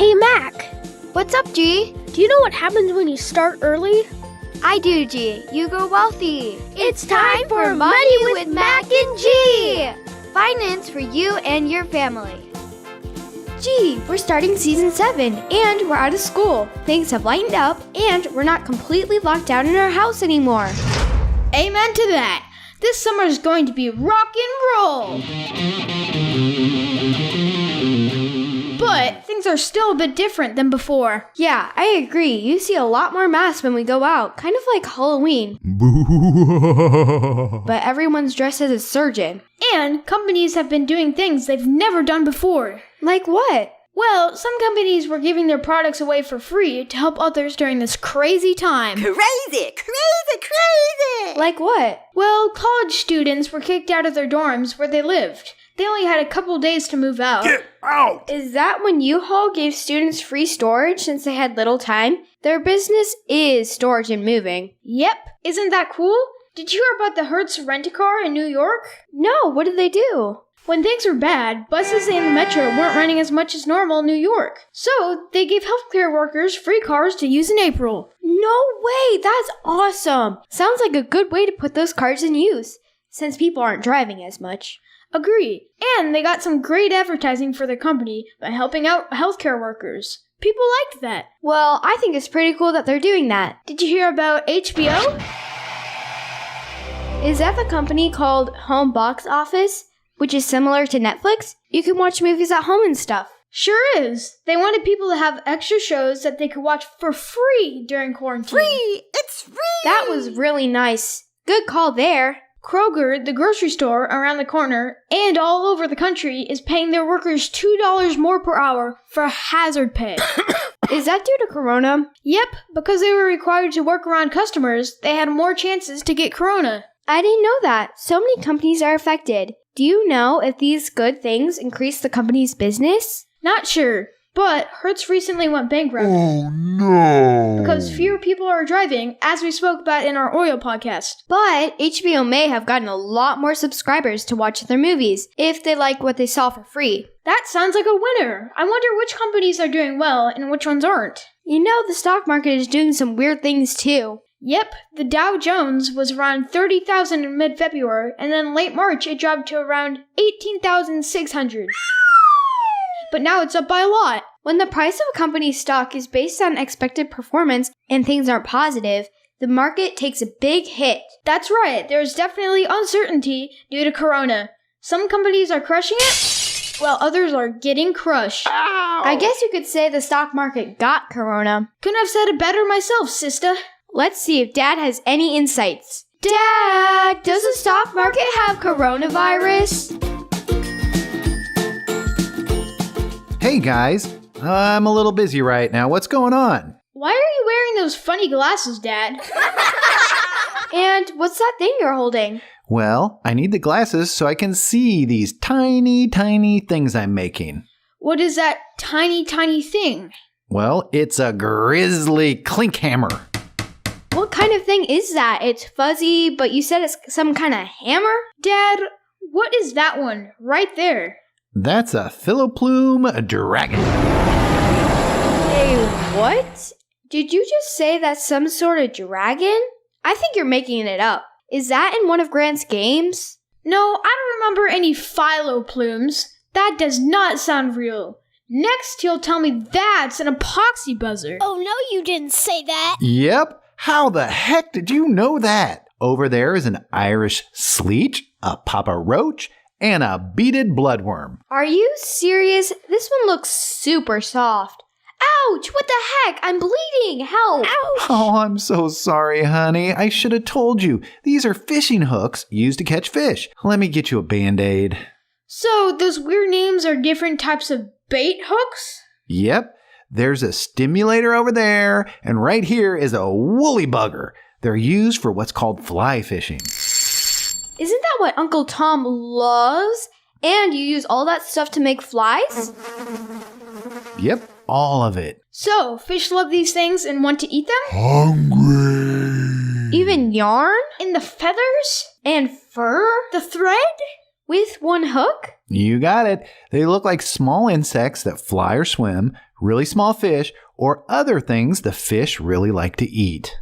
Hey, Mac. What's up, G? Do you know what happens when you start early? I do, G. You go wealthy. It's time for Money with Mac and G. Finance for you and your family. Gee, we're starting season 7 and we're out of school. Things have lightened up and we're not completely locked down in our house anymore. Amen to that. This summer is going to be rock and roll. But things are still a bit different than before. Yeah, I agree. You see a lot more masks when we go out, kind of like Halloween. But everyone's dressed as a surgeon. And companies have been doing things they've never done before. Like what? Well, some companies were giving their products away for free to help others during this crazy time. Crazy! Like what? Well, college students were kicked out of their dorms where they lived. They only had a couple days to move out. Get out! Is that when U-Haul gave students free storage since they had little time? Their business is storage and moving. Yep. Isn't that cool? Did you hear about the Hertz Rent-A-Car in New York? No, what did they do? When things were bad, buses and the metro weren't running as much as normal in New York. So, they gave healthcare workers free cars to use in April. No way! That's awesome! Sounds like a good way to put those cars in use, since people aren't driving as much. Agree. And they got some great advertising for their company by helping out healthcare workers. People liked that. Well, I think it's pretty cool that they're doing that. Did you hear about HBO? Is that the company called Home Box Office, which is similar to Netflix? You can watch movies at home and stuff. Sure is. They wanted people to have extra shows that they could watch for free during quarantine. Free! It's free! That was really nice. Good call there. Kroger, the grocery store around the corner, and all over the country, is paying their workers $2 more per hour for hazard pay. Is that due to Corona? Yep, because they were required to work around customers, they had more chances to get Corona. I didn't know that. So many companies are affected. Do you know if these good things increase the company's business? Not sure, but Hertz recently went bankrupt. Oh no! Because fewer people are driving, as we spoke about in our oil podcast. But HBO may have gotten a lot more subscribers to watch their movies if they like what they saw for free. That sounds like a winner. I wonder which companies are doing well and which ones aren't. You know, the stock market is doing some weird things too. Yep, the Dow Jones was around 30,000 in mid-February, and then late March it dropped to around 18,600. But now it's up by a lot. When the price of a company's stock is based on expected performance and things aren't positive, the market takes a big hit. That's right, there's definitely uncertainty due to Corona. Some companies are crushing it, while others are getting crushed. Ow! I guess you could say the stock market got Corona. Couldn't have said it better myself, sister. Let's see if Dad has any insights. Dad, does the stock market have coronavirus? Hey guys, I'm a little busy right now. What's going on? Why are you wearing those funny glasses, Dad? And what's that thing you're holding? Well, I need the glasses so I can see these tiny things I'm making. What is that tiny thing? Well, it's a grizzly clink hammer. What kind of thing is that? It's fuzzy, but you said it's some kind of hammer? Dad, what is that one right there? That's a Philoplume dragon. Hey, what? Did you just say that's some sort of dragon? I think you're making it up. Is that in one of Grant's games? No, I don't remember any philoplumes. That does not sound real. Next, he'll tell me that's an epoxy buzzer. Oh, no, you didn't say that. Yep. How the heck did you know that? Over there is an Irish sleech, a Papa Roach, and a beaded bloodworm. Are you serious? This one looks super soft. Ouch! What the heck? I'm bleeding! Help! Ouch! Oh, I'm so sorry, honey. I should have told you. These are fishing hooks used to catch fish. Let me get you a Band-Aid. So, those weird names are different types of bait hooks? Yep. There's a stimulator over there, and right here is a woolly bugger. They're used for what's called fly fishing. Isn't that what Uncle Tom loves? And you use all that stuff to make flies? Yep, all of it. So, fish love these things and want to eat them? Hungry! Even yarn? And the feathers? And fur? The thread? With one hook? You got it. They look like small insects that fly or swim, really small fish, or other things the fish really like to eat.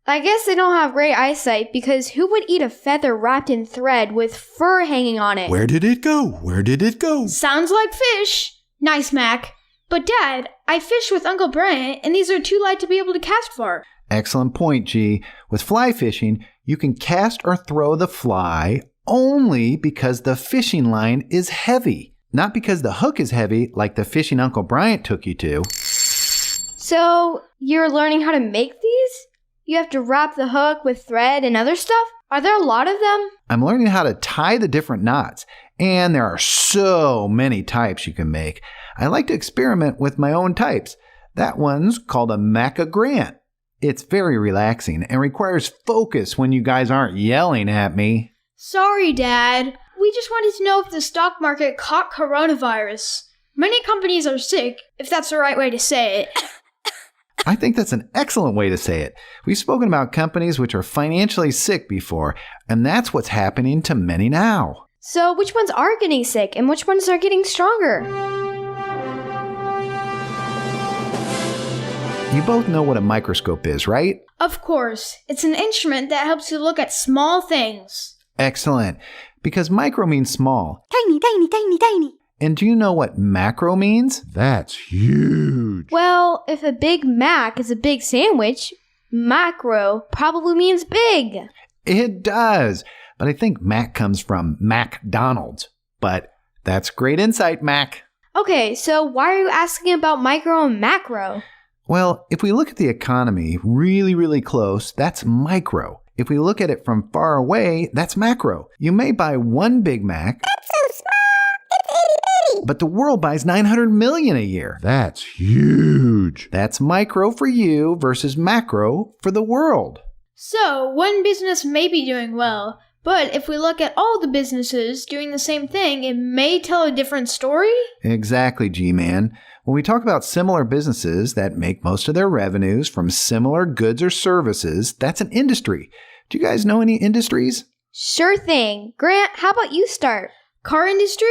I guess they don't have great eyesight because who would eat a feather wrapped in thread with fur hanging on it? Where did it go? Where did it go? Sounds like fish. Nice, Mac. But Dad, I fish with Uncle Bryant, and these are too light to be able to cast far. Excellent point, G. With fly fishing, you can cast or throw the fly only because the fishing line is heavy, not because the hook is heavy like the fishing Uncle Bryant took you to. So, you're learning how to make these? You have to wrap the hook with thread and other stuff? Are there a lot of them? I'm learning how to tie the different knots, and there are so many types you can make. I like to experiment with my own types. That one's called a Mac-a-Grant. It's very relaxing and requires focus when you guys aren't yelling at me. Sorry, Dad. We just wanted to know if the stock market caught coronavirus. Many companies are sick, if that's the right way to say it. I think that's an excellent way to say it. We've spoken about companies which are financially sick before, and that's what's happening to many now. So, which ones are getting sick and which ones are getting stronger? You both know what a microscope is, right? Of course, it's an instrument that helps you look at small things. Excellent. Because micro means small. Tiny, tiny, tiny, tiny. And do you know what macro means? That's huge. Well, if a Big Mac is a big sandwich, macro probably means big. It does. But I think Mac comes from McDonald's. But that's great insight, Mac. Okay, so why are you asking about micro and macro? Well, if we look at the economy really, really close, that's micro. If we look at it from far away, that's macro. You may buy one Big Mac. That's so small. It's itty bitty. But the world buys 900 million a year. That's huge. That's micro for you versus macro for the world. So, one business may be doing well, but if we look at all the businesses doing the same thing, it may tell a different story? Exactly, G-Man. When we talk about similar businesses that make most of their revenues from similar goods or services, that's an industry. Do you guys know any industries? Sure thing. Grant, how about you start? Car industry?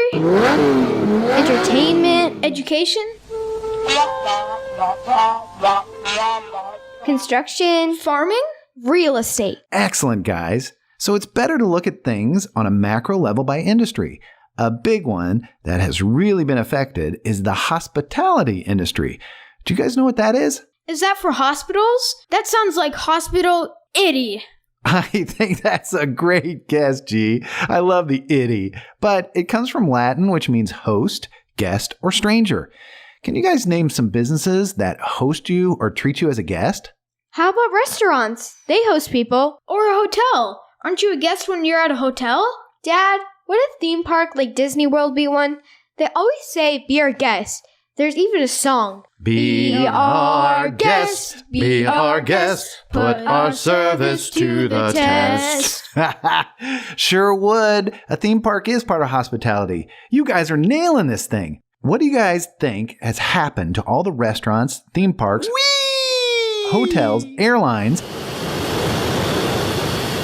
Entertainment, Education? construction, Farming? real estate. Excellent, guys. So it's better to look at things on a macro level by industry. A big one that has really been affected is the hospitality industry. Do you guys know what that is? Is that for hospitals? That sounds like hospital-itty. I think that's a great guess, G. I love the itty, but it comes from Latin, which means host, guest, or stranger. Can you guys name some businesses that host you or treat you as a guest? How about restaurants? They host people. Or a hotel. Aren't you a guest when you're at a hotel? Dad, would a theme park like Disney World be one? They always say, be our guest. There's even a song. Be our guest, be our guest, put our service to the test. Sure would. A theme park is part of hospitality. You guys are nailing this thing. What do you guys think has happened to all the restaurants, theme parks, hotels, airlines,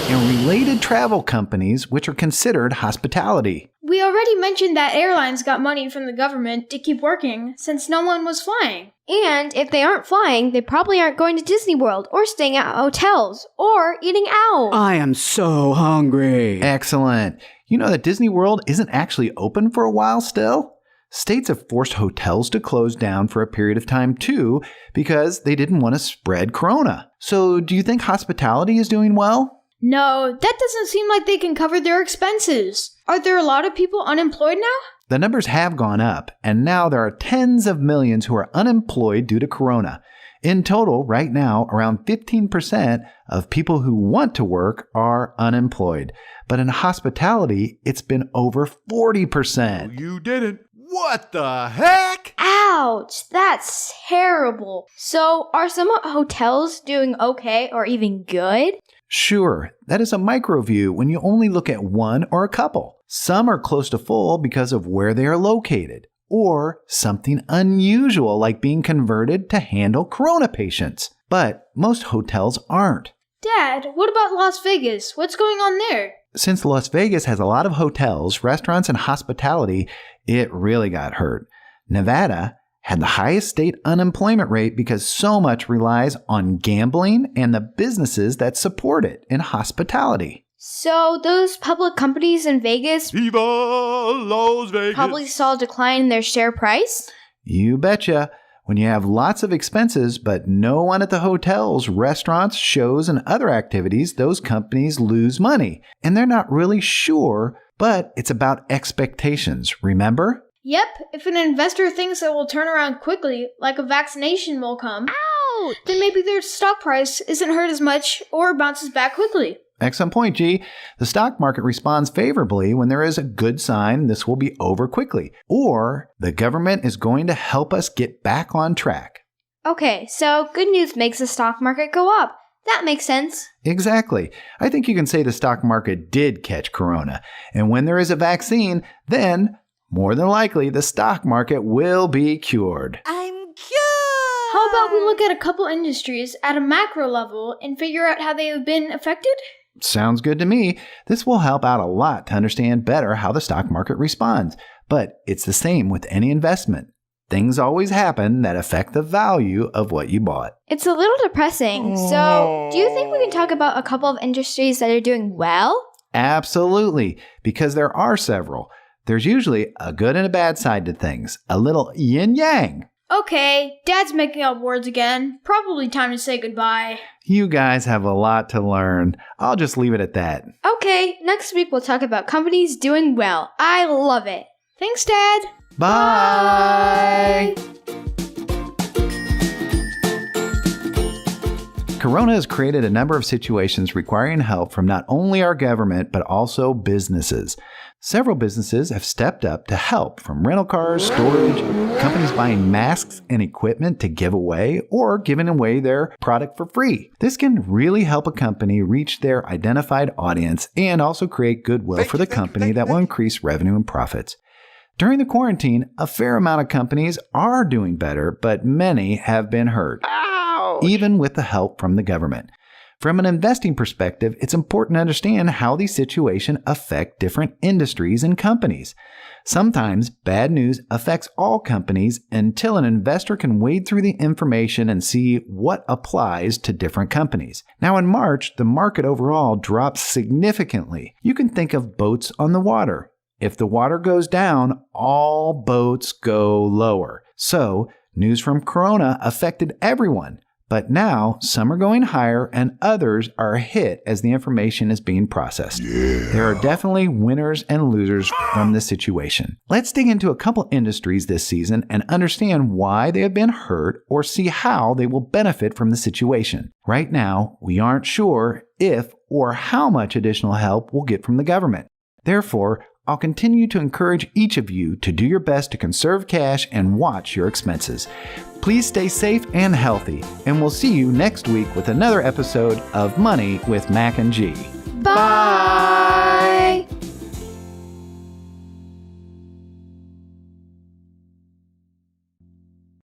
and related travel companies which are considered hospitality? We already mentioned that airlines got money from the government to keep working since no one was flying. And if they aren't flying, they probably aren't going to Disney World or staying at hotels or eating out. I am so hungry. Excellent. You know that Disney World isn't actually open for a while still? States have forced hotels to close down for a period of time too because they didn't want to spread corona. So do you think hospitality is doing well? No, that doesn't seem like they can cover their expenses. Are there a lot of people unemployed now? The numbers have gone up, and now there are tens of millions who are unemployed due to corona. In total, right now, around 15% of people who want to work are unemployed. But in hospitality, it's been over 40%. You didn't. What the heck? Ouch, that's terrible. So are some hotels doing okay or even good? Sure, that is a micro view when you only look at one or a couple. Some are close to full because of where they are located, or something unusual like being converted to handle corona patients. But most hotels aren't. Dad, what about Las Vegas? What's going on there? Since Las Vegas has a lot of hotels, restaurants, and hospitality, it really got hurt. Nevada had the highest state unemployment rate because so much relies on gambling and the businesses that support it in hospitality. So those public companies in Vegas Viva Las Vegas. probably saw a decline in their share price? You betcha. When you have lots of expenses but no one at the hotels, restaurants, shows, and other activities, those companies lose money. And they're not really sure, but it's about expectations, remember? Yep, if an investor thinks it will turn around quickly, like a vaccination will come, then maybe their stock price isn't hurt as much or bounces back quickly. Excellent point, G. The stock market responds favorably when there is a good sign this will be over quickly, or the government is going to help us get back on track. Okay, so good news makes the stock market go up. That makes sense. Exactly. I think you can say the stock market did catch corona, and when there is a vaccine, then, more than likely, the stock market will be cured. I'm cured. How about we look at a couple industries at a macro level and figure out how they have been affected? Sounds good to me. This will help out a lot to understand better how the stock market responds. But it's the same with any investment. Things always happen that affect the value of what you bought. It's a little depressing. So, do you think we can talk about a couple of industries that are doing well? Absolutely, because there are several. There's usually a good and a bad side to things, a little yin-yang. Okay, Dad's making up words again. Probably time to say goodbye. You guys have a lot to learn. I'll just leave it at that. Okay, next week we'll talk about companies doing well. I love it. Thanks, Dad. Bye! Corona has created a number of situations requiring help from not only our government, but also businesses. Several businesses have stepped up to help, from rental cars, storage, companies buying masks and equipment to give away, or giving away their product for free. This can really help a company reach their identified audience and also create goodwill for the company that will increase revenue and profits. During the quarantine, a fair amount of companies are doing better, but many have been hurt, even with the help from the government. From an investing perspective, it's important to understand how these situations affect different industries and companies. Sometimes bad news affects all companies until an investor can wade through the information and see what applies to different companies. Now in March, the market overall dropped significantly. You can think of boats on the water. If the water goes down, all boats go lower. So, news from Corona affected everyone. But now, some are going higher and others are hit as the information is being processed. There are definitely winners and losers from this situation. Let's dig into a couple industries this season and understand why they have been hurt or see how they will benefit from the situation. Right now, we aren't sure if or how much additional help we'll get from the government. Therefore, I'll continue to encourage each of you to do your best to conserve cash and watch your expenses. Please stay safe and healthy, and we'll see you next week with another episode of Money with Mac and G. Bye!